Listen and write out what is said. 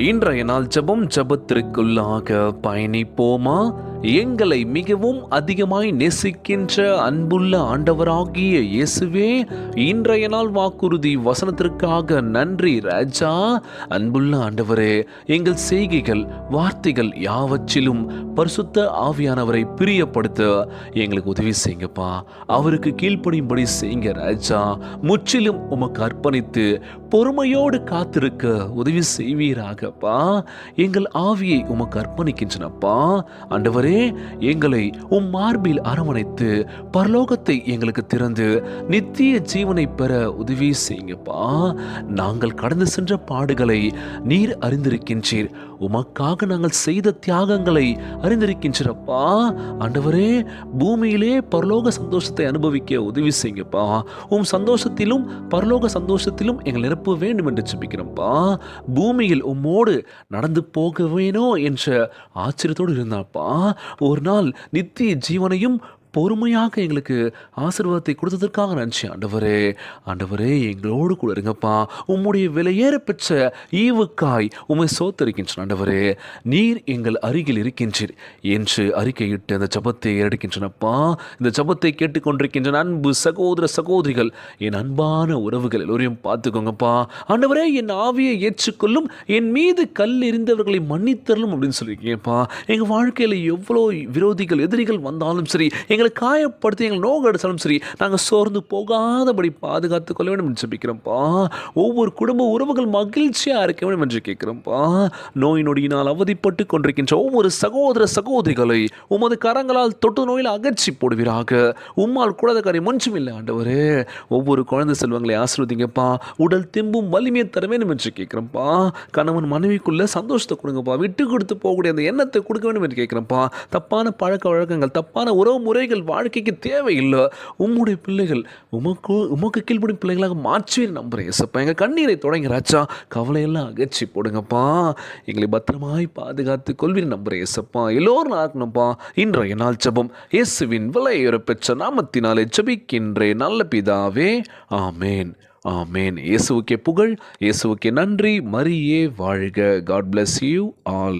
இன்றைய நாள் ஜெபத்திற்குள்ளாக பயணிப்போமா? எங்களை மிகவும் அதிகமாய் நேசிக்கின்ற அன்புள்ள ஆண்டவராகிய இயேசுவே, இன்றைய நாள் வாக்குறுதி வசனத்திற்காக நன்றி ராஜா. அன்புள்ள ஆண்டவரே, எங்கள் செய்கைகள் வார்த்தைகள் யாவற்றிலும் பரிசுத்த ஆவியானவரை பிரியப்படுத்த எங்களுக்கு உதவி செய்யுங்கப்பா. அவருக்கு கீழ்ப்படியும்படி செய்யுங்க ராஜா. முற்றிலும் உமக்கு அர்ப்பணித்து பொறுமையோடு காத்திருக்க உதவி செய்வீராகப்பா. எங்கள் ஆவியை உமக்கு அர்ப்பணிக்கின்றனப்பா. ஆண்டவரே, எங்களை உம் மார்பில் அரவணைத்து பரலோகத்தை எங்களுக்கு திறந்து நித்திய ஜீவனை பெற உதவி செய்யுங்கப்பா. நாங்கள் கடந்து சென்ற பாடுகளை நீர் அறிந்திருக்கின்றீர். உமக்காக நாங்கள் செய்த தியாகங்களை அறிந்திருக்கின்றப்பா. ஆண்டவரே, பூமியிலே பரலோக சந்தோஷத்தை அனுபவிக்க உதவி செய்யுங்கப்பா. உம் சந்தோஷத்திலும் பரலோக சந்தோஷத்திலும் எங்கள் நிரப்ப வேண்டும் என்று ஜெபிக்கிறோம்ப்பா. பூமியில் உம்மோடு நடந்து போக வேணும் என்ற ஆச்சரியத்தோடு இருந்தாப்பா. ஒரு நாள் நித்திய ஜீவனையும் பொறுமையாக எங்களுக்கு ஆசீர்வாதத்தை கொடுத்ததற்காக நன்றி ஆண்டவரே. ஆண்டவரே, எங்களோடு கூட இருங்கப்பா. உம்முடைய விலையேற பெற்ற ஈவுக்காய் உம்மை சோத்தரிக்கின்றன ஆண்டவரே. நீர் எங்கள் அருகில் இருக்கின்றீர் என்று அறிக்கையிட்டு அந்த ஜெபத்தை எடுக்கின்றனப்பா. இந்த ஜெபத்தை கேட்டுக்கொண்டிருக்கின்ற அன்பு சகோதர சகோதரிகள், என் அன்பான உறவுகள் எல்லோரையும் பார்த்துக்கோங்கப்பா. ஆண்டவரே, என் ஆவியை ஏற்றுக்கொள்ளும், என் மீது கல் எறிந்தவர்களை மன்னித்தரலும் அப்படின்னு சொல்லியிருக்கீங்கப்பா. எங்கள் வாழ்க்கையில் எவ்வளோ விரோதிகள் எதிரிகள் வந்தாலும் சரி, எங்களை காயப்படுத்தி எங்களை நோக அடித்தாலும் சரி, நாங்கள் சோர்ந்து போகாதபடி பாதுகாத்து கொள்ள வேண்டும் என்று ஜெபிக்கிறோம்ப்பா. ஒவ்வொரு குடும்ப உறவுகள் மகிழ்ச்சியாக இருக்க வேண்டும் என்று கேட்கிறோம்ப்பா. நோய் நொடியினால் அவதிப்பட்டு கொண்டிருக்கின்ற ஒவ்வொரு சகோதர சகோதரிகளை உமது கரங்களால் தொட்டு நோயில் அகற்றி போடுவீராக. உம்மால் கூடாத காரியம் ஒன்றும் இல்லை ஆண்டவரே. ஒவ்வொரு குழந்தை செல்வங்களை ஆசீர்வதிங்கப்பா. உடல் தெம்பும் வலிமையை தர வேண்டும் என்று கேட்கிறோம்ப்பா. கணவன் மனைவிக்குள்ள சந்தோஷத்தை கொடுங்கப்பா. விட்டு கொடுத்து போகக்கூடிய அந்த எண்ணத்தை கொடுக்க வேண்டும் என்று கேட்கிறோம்ப்பா. தப்பான பழக்க வழக்கங்கள், தப்பான உறவு முறைகள் வாழ்க்கைக்கு தேவையில்லை. உம்முடைய பிள்ளைகள் உமக்கு கீழ்ப்படும் பிள்ளைகளாக மாற்றி நம்புறேன் ஏசப்பா. எங்கள் கண்ணீரை தொடங்கிறாச்சா, கவலையெல்லாம் அகற்றி போடுங்கப்பா. எங்களை பத்திரமாய் பாதுகாத்து கொள்வீர் நம்புறேன் ஏசப்பா. எல்லோரும் ஆக்கணும்ப்பா. இன்றைய நாள் ஜெபம் இயேசுவின் விலையேற பெற்ற நாமத்தினாலே ஜெபிக்கின்றேன் நல்ல பிதாவே, ஆமேன், ஆமேன். இயேசுவுக்கே புகழ், இயேசுவுக்கே நன்றி. மரியே வாழ்க. God bless you all.